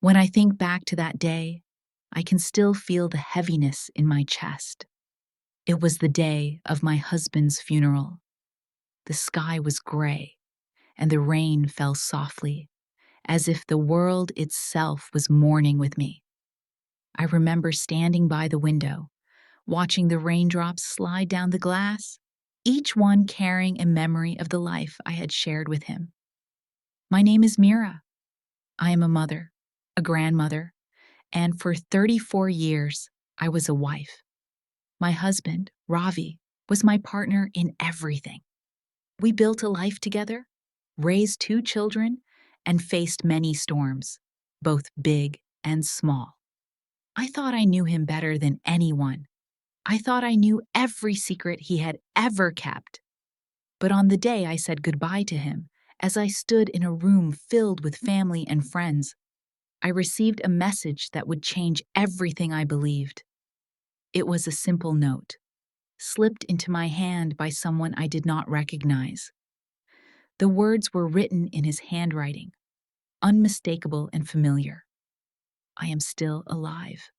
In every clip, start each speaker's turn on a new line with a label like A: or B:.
A: When I think back to that day, I can still feel the heaviness in my chest. It was the day of my husband's funeral. The sky was gray, and the rain fell softly, as if the world itself was mourning with me. I remember standing by the window, watching the raindrops slide down the glass, each one carrying a memory of the life I had shared with him. My name is Mira. I am a mother, a grandmother, and for 34 years, I was a wife. My husband, Ravi, was my partner in everything. We built a life together, raised 2 children, and faced many storms, both big and small. I thought I knew him better than anyone. I thought I knew every secret he had ever kept. But on the day I said goodbye to him, as I stood in a room filled with family and friends, I received a message that would change everything I believed. It was a simple note, slipped into my hand by someone I did not recognize. The words were written in his handwriting, unmistakable and familiar. I am still alive.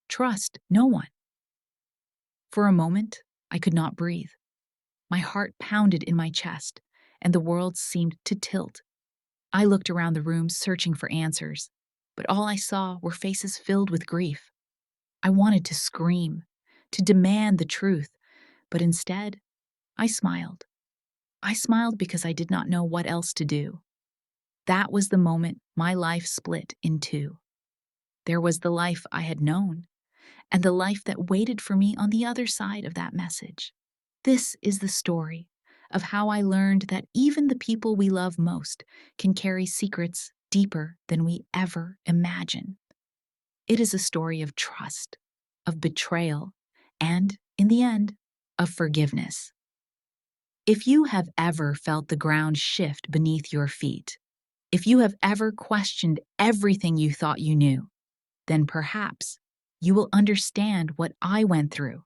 A: Trust no one. For a moment, I could not breathe. My heart pounded in my chest, and the world seemed to tilt. I looked around the room searching for answers, but all I saw were faces filled with grief. I wanted to scream, to demand the truth, but instead, I smiled. I smiled because I did not know what else to do. That was the moment my life split in two. There was the life I had known, and the life that waited for me on the other side of that message. This is the story of how I learned that even the people we love most can carry secrets deeper than we ever imagine. It is a story of trust, of betrayal, and, in the end, of forgiveness. If you have ever felt the ground shift beneath your feet, if you have ever questioned everything you thought you knew, then perhaps you will understand what I went through.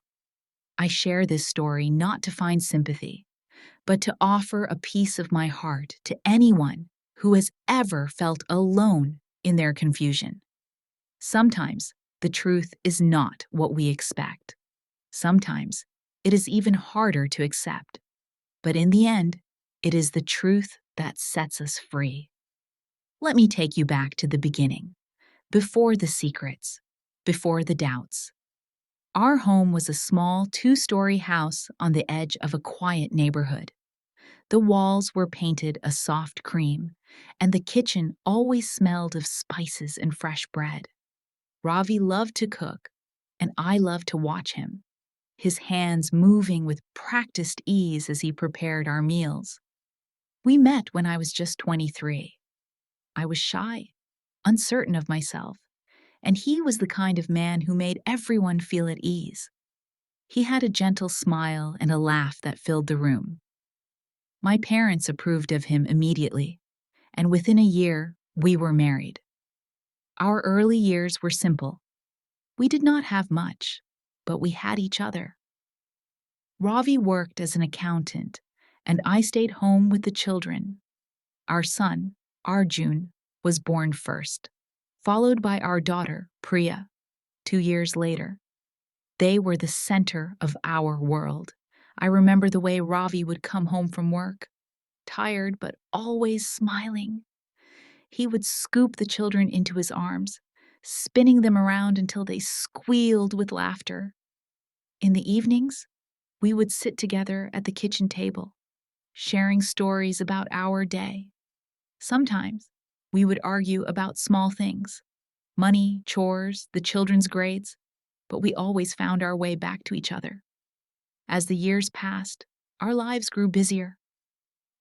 A: I share this story not to find sympathy, but to offer a piece of my heart to anyone who has ever felt alone in their confusion. Sometimes the truth is not what we expect. Sometimes it is even harder to accept. But in the end, it is the truth that sets us free. Let me take you back to the beginning, before the secrets, before the doubts. Our home was a small 2-story house on the edge of a quiet neighborhood. The walls were painted a soft cream, and the kitchen always smelled of spices and fresh bread. Ravi loved to cook, and I loved to watch him, his hands moving with practiced ease as he prepared our meals. We met when I was just 23. I was shy, uncertain of myself, and he was the kind of man who made everyone feel at ease. He had a gentle smile and a laugh that filled the room. My parents approved of him immediately, and within a year, we were married. Our early years were simple. We did not have much, but we had each other. Ravi worked as an accountant, and I stayed home with the children. Our son, Arjun, was born first, followed by our daughter, Priya, 2 years later. They were the center of our world. I remember the way Ravi would come home from work, tired but always smiling. He would scoop the children into his arms, spinning them around until they squealed with laughter. In the evenings, we would sit together at the kitchen table, sharing stories about our day. Sometimes, we would argue about small things, money, chores, the children's grades, but we always found our way back to each other. As the years passed, our lives grew busier.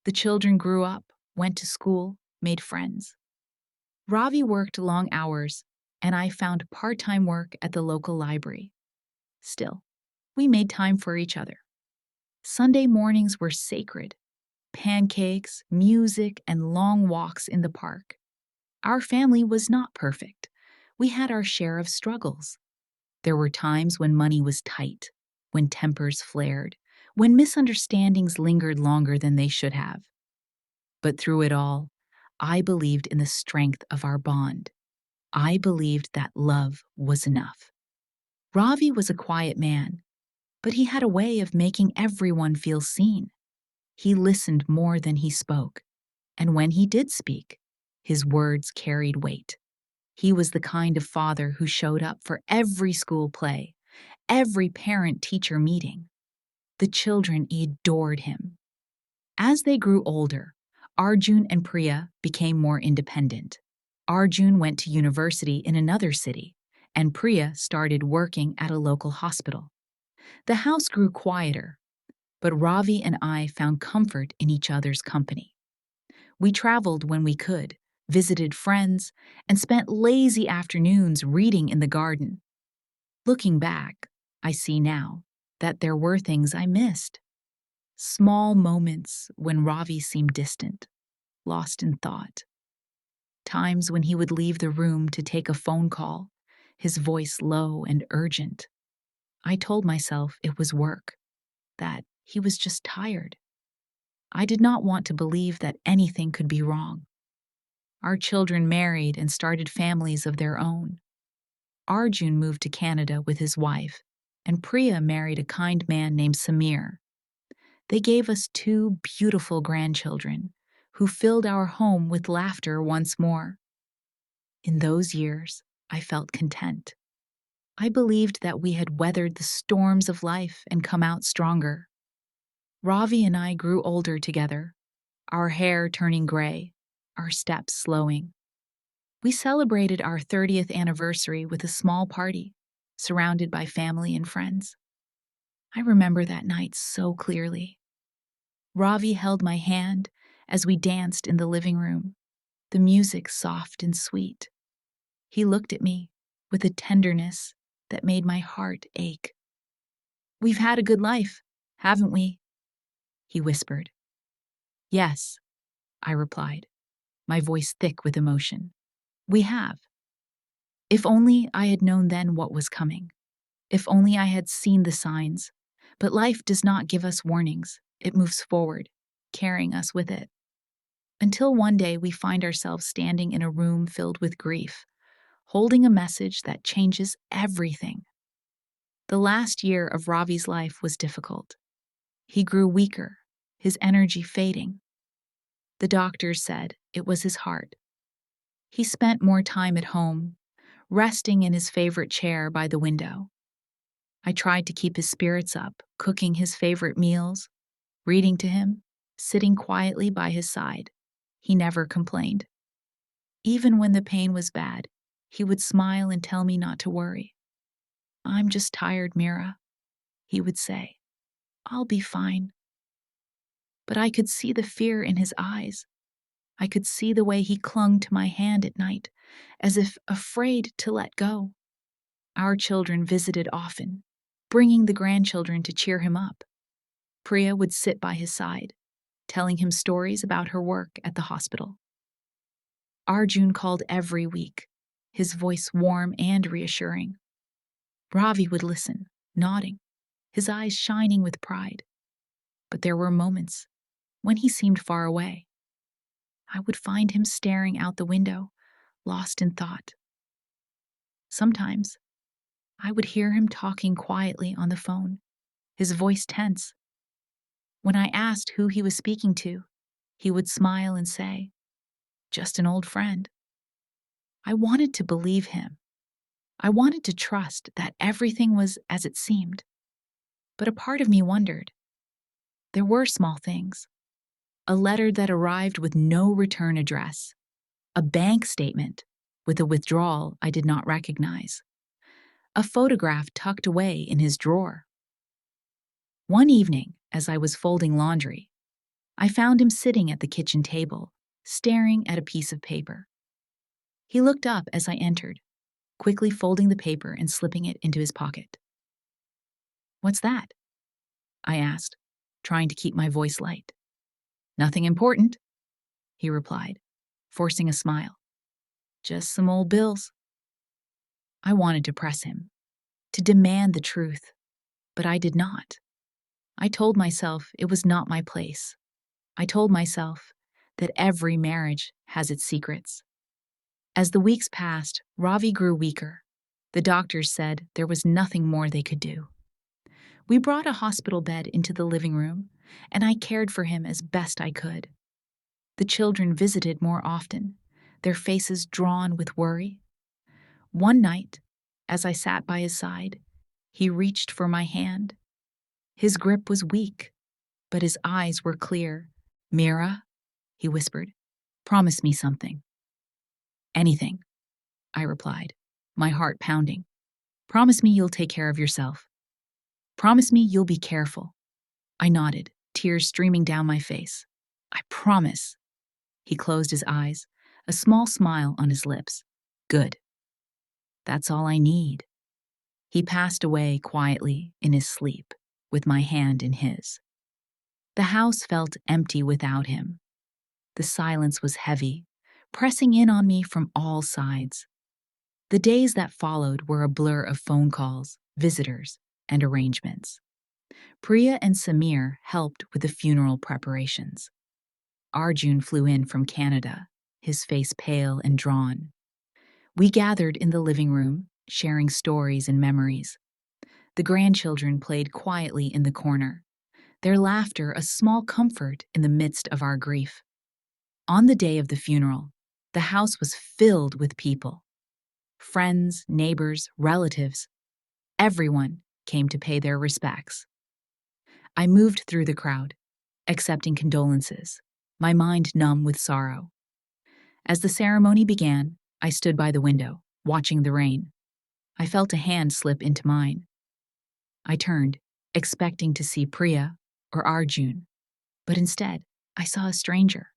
A: The children grew up, went to school, made friends. Ravi worked long hours, and I found part-time work at the local library. Still, we made time for each other. Sunday mornings were sacred. Pancakes, music, and long walks in the park. Our family was not perfect. We had our share of struggles. There were times when money was tight, when tempers flared, when misunderstandings lingered longer than they should have. But through it all, I believed in the strength of our bond. I believed that love was enough. Ravi was a quiet man, but he had a way of making everyone feel seen. He listened more than he spoke, and when he did speak, his words carried weight. He was the kind of father who showed up for every school play, every parent-teacher meeting. The children adored him. As they grew older, Arjun and Priya became more independent. Arjun went to university in another city, and Priya started working at a local hospital. The house grew quieter, but Ravi and I found comfort in each other's company. We traveled when we could, visited friends, and spent lazy afternoons reading in the garden. Looking back, I see now that there were things I missed. Small moments when Ravi seemed distant, lost in thought. Times when he would leave the room to take a phone call, his voice low and urgent. I told myself it was work, that he was just tired. I did not want to believe that anything could be wrong. Our children married and started families of their own. Arjun moved to Canada with his wife, and Priya married a kind man named Samir. They gave us 2 beautiful grandchildren who filled our home with laughter once more. In those years, I felt content. I believed that we had weathered the storms of life and come out stronger. Ravi and I grew older together, our hair turning gray, our steps slowing. We celebrated our 30th anniversary with a small party, surrounded by family and friends. I remember that night so clearly. Ravi held my hand as we danced in the living room, the music soft and sweet. He looked at me with a tenderness that made my heart ache. "We've had a good life, haven't we?" he whispered. "Yes," I replied, my voice thick with emotion. "We have. If only I had known then what was coming. If only I had seen the signs. But life does not give us warnings. It moves forward, carrying us with it. Until one day we find ourselves standing in a room filled with grief, holding a message that changes everything. The last year of Ravi's life was difficult. He grew weaker, his energy fading. The doctors said it was his heart. He spent more time at home, resting in his favorite chair by the window. I tried to keep his spirits up, cooking his favorite meals, reading to him, sitting quietly by his side. He never complained. Even when the pain was bad, he would smile and tell me not to worry. "I'm just tired, Mira," he would say. "I'll be fine." But I could see the fear in his eyes. I could see the way he clung to my hand at night, as if afraid to let go. Our children visited often, bringing the grandchildren to cheer him up. Priya would sit by his side, telling him stories about her work at the hospital. Arjun called every week, his voice warm and reassuring. Ravi would listen, nodding, his eyes shining with pride. But there were moments when he seemed far away. I would find him staring out the window, lost in thought. Sometimes, I would hear him talking quietly on the phone, his voice tense. When I asked who he was speaking to, he would smile and say, "Just an old friend." I wanted to believe him. I wanted to trust that everything was as it seemed. But a part of me wondered. There were small things. A letter that arrived with no return address. A bank statement with a withdrawal I did not recognize. A photograph tucked away in his drawer. One evening, as I was folding laundry, I found him sitting at the kitchen table, staring at a piece of paper. He looked up as I entered, quickly folding the paper and slipping it into his pocket. "What's that?" I asked, trying to keep my voice light. "Nothing important," he replied, forcing a smile. "Just some old bills." I wanted to press him, to demand the truth, but I did not. I told myself it was not my place. I told myself that every marriage has its secrets. As the weeks passed, Ravi grew weaker. The doctors said there was nothing more they could do. We brought a hospital bed into the living room, and I cared for him as best I could. The children visited more often, their faces drawn with worry. One night, as I sat by his side, he reached for my hand. His grip was weak, but his eyes were clear. "Mira," he whispered, "promise me something." "Anything," I replied, my heart pounding. "Promise me you'll take care of yourself. Promise me you'll be careful." I nodded, tears streaming down my face. "I promise." He closed his eyes, a small smile on his lips. "Good. That's all I need." He passed away quietly in his sleep, with my hand in his. The house felt empty without him. The silence was heavy, pressing in on me from all sides. The days that followed were a blur of phone calls, visitors, and arrangements. Priya and Samir helped with the funeral preparations. Arjun flew in from Canada, his face pale and drawn. We gathered in the living room, sharing stories and memories. The grandchildren played quietly in the corner, their laughter a small comfort in the midst of our grief. On the day of the funeral, the house was filled with people. Friends, neighbors, relatives, everyone came to pay their respects. I moved through the crowd, accepting condolences, my mind numb with sorrow. As the ceremony began, I stood by the window, watching the rain. I felt a hand slip into mine. I turned, expecting to see Priya or Arjun, but instead, I saw a stranger.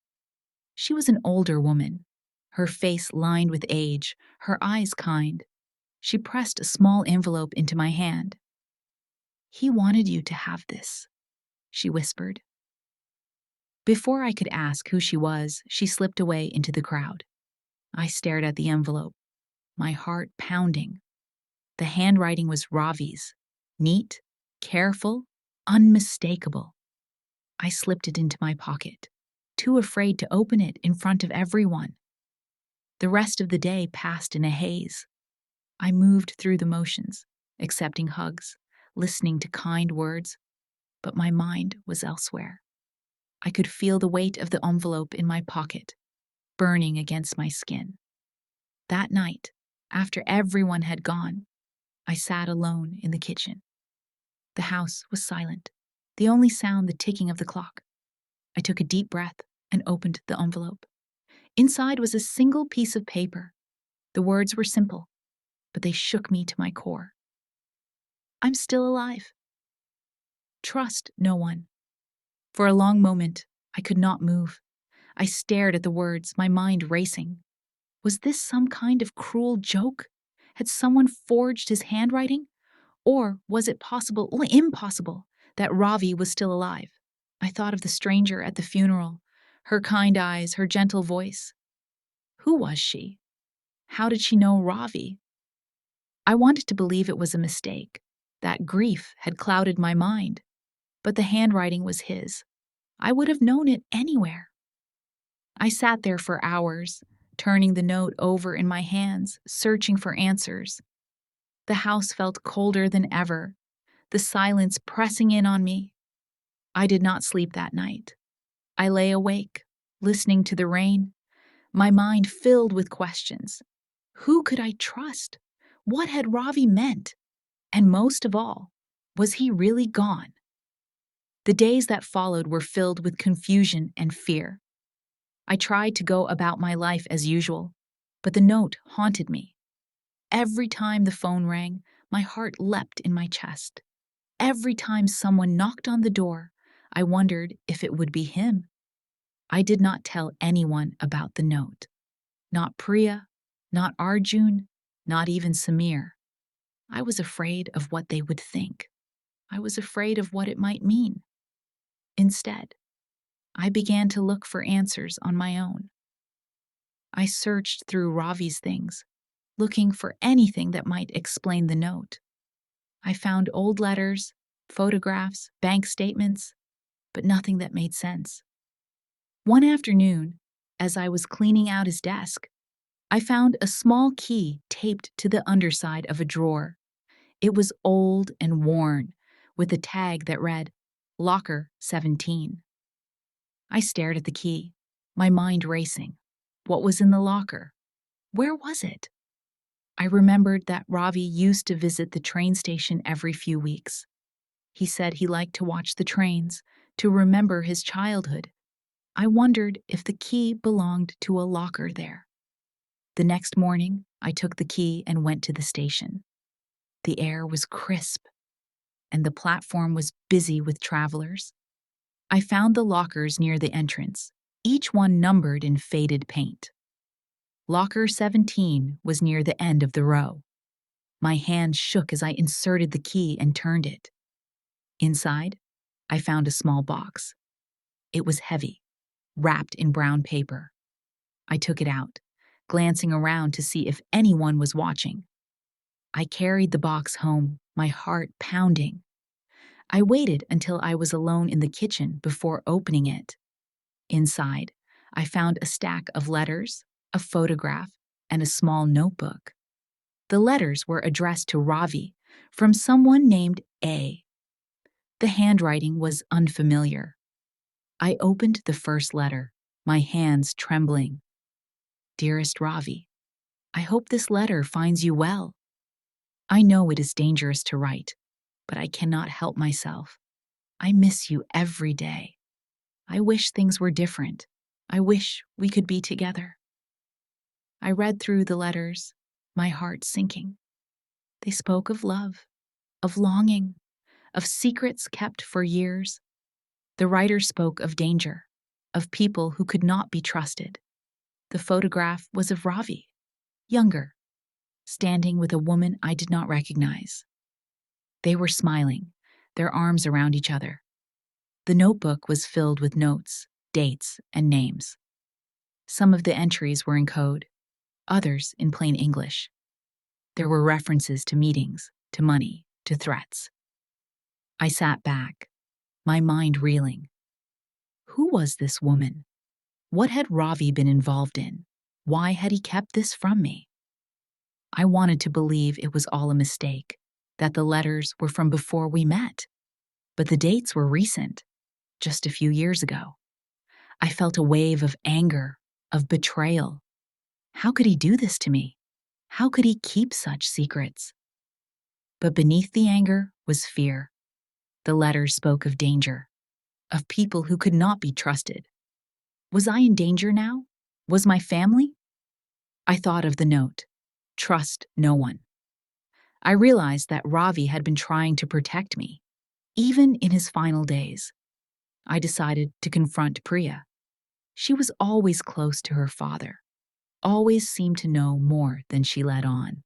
A: She was an older woman, her face lined with age, her eyes kind. She pressed a small envelope into my hand. "He wanted you to have this," she whispered. Before I could ask who she was, she slipped away into the crowd. I stared at the envelope, my heart pounding. The handwriting was Ravi's, neat, careful, unmistakable. I slipped it into my pocket, too afraid to open it in front of everyone. The rest of the day passed in a haze. I moved through the motions, accepting hugs, listening to kind words, but my mind was elsewhere. I could feel the weight of the envelope in my pocket, burning against my skin. That night, after everyone had gone, I sat alone in the kitchen. The house was silent, the only sound the ticking of the clock. I took a deep breath and opened the envelope. Inside was a single piece of paper. The words were simple, but they shook me to my core. "I'm still alive. Trust no one." For a long moment, I could not move. I stared at the words, my mind racing. Was this some kind of cruel joke? Had someone forged his handwriting? Or was it impossible, that Ravi was still alive? I thought of the stranger at the funeral, her kind eyes, her gentle voice. Who was she? How did she know Ravi? I wanted to believe it was a mistake, that grief had clouded my mind, but the handwriting was his. I would have known it anywhere. I sat there for hours, turning the note over in my hands, searching for answers. The house felt colder than ever, the silence pressing in on me. I did not sleep that night. I lay awake, listening to the rain, my mind filled with questions. Who could I trust? What had Ravi meant? And most of all, was he really gone? The days that followed were filled with confusion and fear. I tried to go about my life as usual, but the note haunted me. Every time the phone rang, my heart leapt in my chest. Every time someone knocked on the door, I wondered if it would be him. I did not tell anyone about the note. Not Priya, not Arjun, not even Samir. I was afraid of what they would think. I was afraid of what it might mean. Instead, I began to look for answers on my own. I searched through Ravi's things, looking for anything that might explain the note. I found old letters, photographs, bank statements, but nothing that made sense. One afternoon, as I was cleaning out his desk, I found a small key taped to the underside of a drawer. It was old and worn, with a tag that read, Locker 17. I stared at the key, my mind racing. What was in the locker? Where was it? I remembered that Ravi used to visit the train station every few weeks. He said he liked to watch the trains, to remember his childhood. I wondered if the key belonged to a locker there. The next morning, I took the key and went to the station. The air was crisp, and the platform was busy with travelers. I found the lockers near the entrance, each one numbered in faded paint. Locker 17 was near the end of the row. My hand shook as I inserted the key and turned it. Inside, I found a small box. It was heavy, wrapped in brown paper. I took it out, glancing around to see if anyone was watching. I carried the box home, my heart pounding. I waited until I was alone in the kitchen before opening it. Inside, I found a stack of letters, a photograph, and a small notebook. The letters were addressed to Ravi from someone named A. The handwriting was unfamiliar. I opened the first letter, my hands trembling. Dearest Ravi, I hope this letter finds you well. I know it is dangerous to write, but I cannot help myself. I miss you every day. I wish things were different. I wish we could be together. I read through the letters, my heart sinking. They spoke of love, of longing, of secrets kept for years. The writer spoke of danger, of people who could not be trusted. The photograph was of Ravi, younger, standing with a woman I did not recognize. They were smiling, their arms around each other. The notebook was filled with notes, dates, and names. Some of the entries were in code, others in plain English. There were references to meetings, to money, to threats. I sat back, my mind reeling. Who was this woman? What had Ravi been involved in? Why had he kept this from me? I wanted to believe it was all a mistake, that the letters were from before we met. But the dates were recent, just a few years ago. I felt a wave of anger, of betrayal. How could he do this to me? How could he keep such secrets? But beneath the anger was fear. The letters spoke of danger, of people who could not be trusted. Was I in danger now? Was my family? I thought of the note, trust no one. I realized that Ravi had been trying to protect me, even in his final days. I decided to confront Priya. She was always close to her father, always seemed to know more than she let on.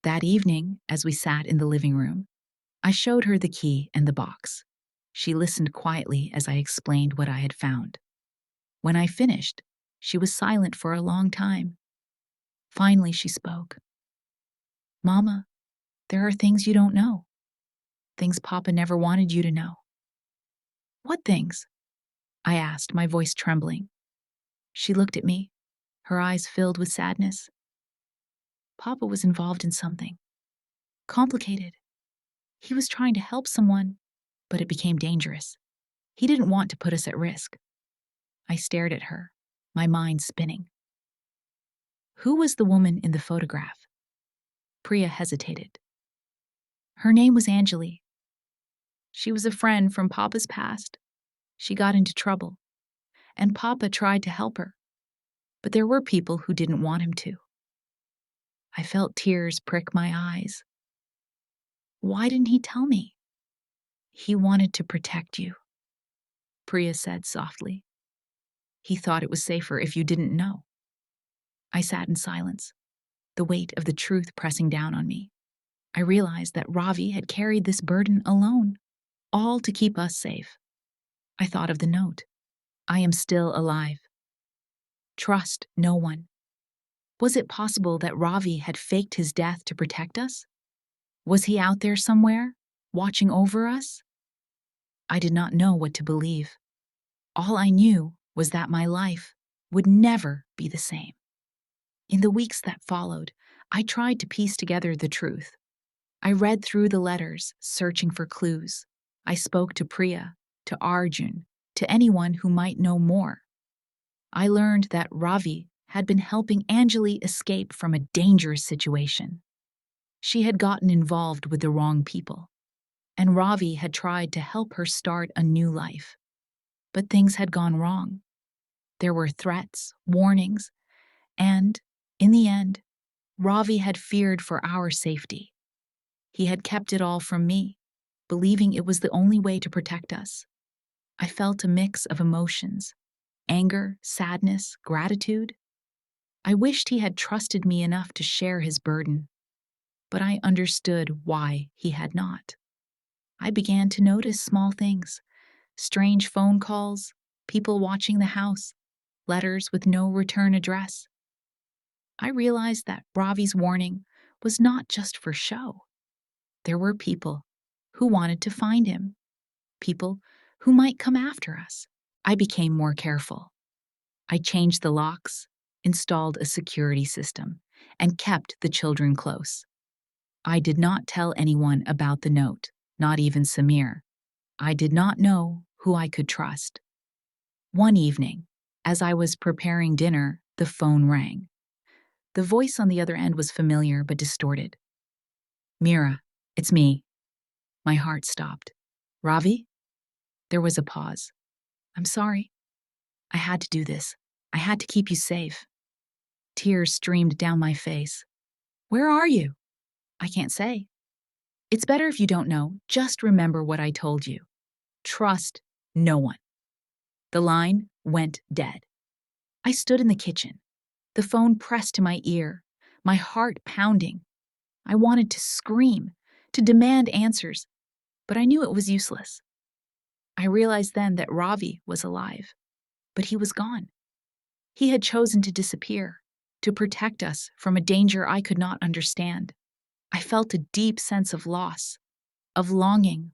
A: That evening, as we sat in the living room, I showed her the key and the box. She listened quietly as I explained what I had found. When I finished, she was silent for a long time. Finally, she spoke. Mama, there are things you don't know. Things Papa never wanted you to know. What things? I asked, my voice trembling. She looked at me, her eyes filled with sadness. Papa was involved in something complicated. He was trying to help someone, but it became dangerous. He didn't want to put us at risk. I stared at her, my mind spinning. Who was the woman in the photograph? Priya hesitated. Her name was Anjali. She was a friend from Papa's past. She got into trouble, and Papa tried to help her, but there were people who didn't want him to. I felt tears prick my eyes. Why didn't he tell me? He wanted to protect you, Priya said softly. He thought it was safer if you didn't know. I sat in silence, the weight of the truth pressing down on me. I realized that Ravi had carried this burden alone, all to keep us safe. I thought of the note. I am still alive. Trust no one. Was it possible that Ravi had faked his death to protect us? Was he out there somewhere, watching over us? I did not know what to believe. All I knew was that my life would never be the same. In the weeks that followed, I tried to piece together the truth. I read through the letters, searching for clues. I spoke to Priya, to Arjun, to anyone who might know more. I learned that Ravi had been helping Anjali escape from a dangerous situation. She had gotten involved with the wrong people, and Ravi had tried to help her start a new life. But things had gone wrong. There were threats, warnings, and, in the end, Ravi had feared for our safety. He had kept it all from me, believing it was the only way to protect us. I felt a mix of emotions: anger, sadness, gratitude. I wished he had trusted me enough to share his burden, but I understood why he had not. I began to notice small things: strange phone calls, people watching the house, letters with no return address. I realized that Ravi's warning was not just for show. There were people who wanted to find him, people who might come after us. I became more careful. I changed the locks, installed a security system, and kept the children close. I did not tell anyone about the note, not even Samir. I did not know who I could trust. One evening, as I was preparing dinner, the phone rang. The voice on the other end was familiar but distorted. "Mira, it's me." My heart stopped. "Ravi?" There was a pause. "I'm sorry. I had to do this. I had to keep you safe." Tears streamed down my face. "Where are you?" "I can't say." "It's better if you don't know. Just remember what I told you. Trust no one." The line went dead. I stood in the kitchen, the phone pressed to my ear, my heart pounding. I wanted to scream, to demand answers, but I knew it was useless. I realized then that Ravi was alive, but he was gone. He had chosen to disappear, to protect us from a danger I could not understand. I felt a deep sense of loss, of longing.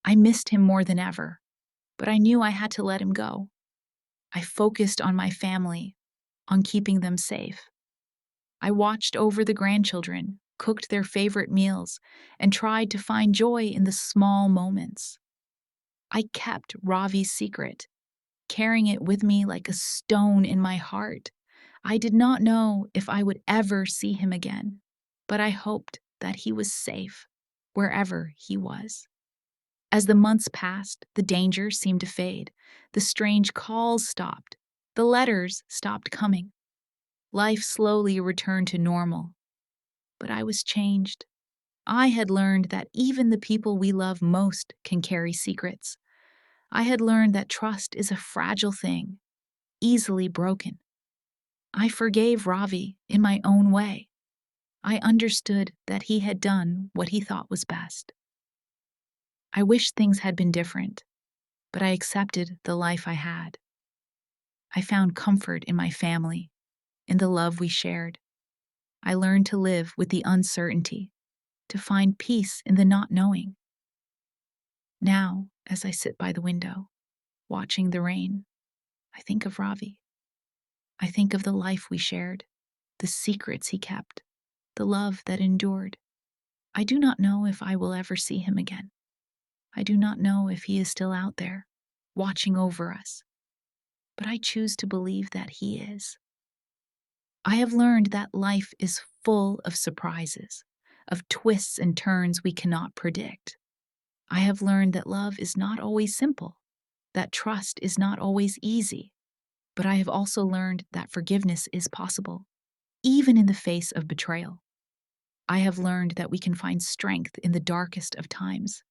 A: I missed him more than ever, but I knew I had to let him go. I focused on my family, on keeping them safe. I watched over the grandchildren, cooked their favorite meals, and tried to find joy in the small moments. I kept Ravi's secret, carrying it with me like a stone in my heart. I did not know if I would ever see him again, but I hoped that he was safe wherever he was. As the months passed, the danger seemed to fade. The strange calls stopped. The letters stopped coming. Life slowly returned to normal. But I was changed. I had learned that even the people we love most can carry secrets. I had learned that trust is a fragile thing, easily broken. I forgave Ravi in my own way. I understood that he had done what he thought was best. I wish things had been different, but I accepted the life I had. I found comfort in my family, in the love we shared. I learned to live with the uncertainty, to find peace in the not knowing. Now, as I sit by the window, watching the rain, I think of Ravi. I think of the life we shared, the secrets he kept, the love that endured. I do not know if I will ever see him again. I do not know if he is still out there, watching over us. But I choose to believe that he is. I have learned that life is full of surprises, of twists and turns we cannot predict. I have learned that love is not always simple, that trust is not always easy, but I have also learned that forgiveness is possible, even in the face of betrayal. I have learned that we can find strength in the darkest of times.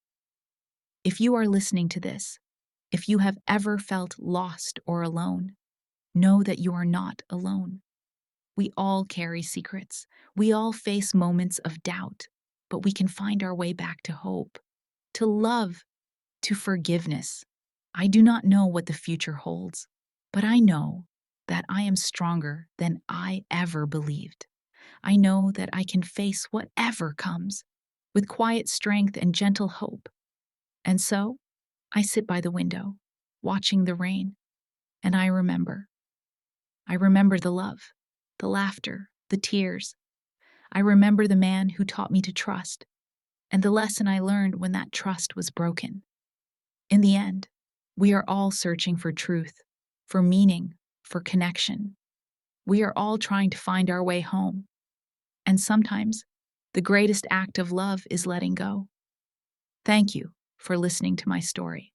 A: If you are listening to this, if you have ever felt lost or alone, know that you are not alone. We all carry secrets. We all face moments of doubt, but we can find our way back to hope, to love, to forgiveness. I do not know what the future holds, but I know that I am stronger than I ever believed. I know that I can face whatever comes with quiet strength and gentle hope. And so, I sit by the window, watching the rain, And I remember. I remember the love, the laughter, the tears. I remember the man who taught me to trust, and the lesson I learned when that trust was broken. In the end, we are all searching for truth, for meaning, for connection. We are all trying to find our way home. And sometimes, the greatest act of love is letting go. Thank you for listening to my story.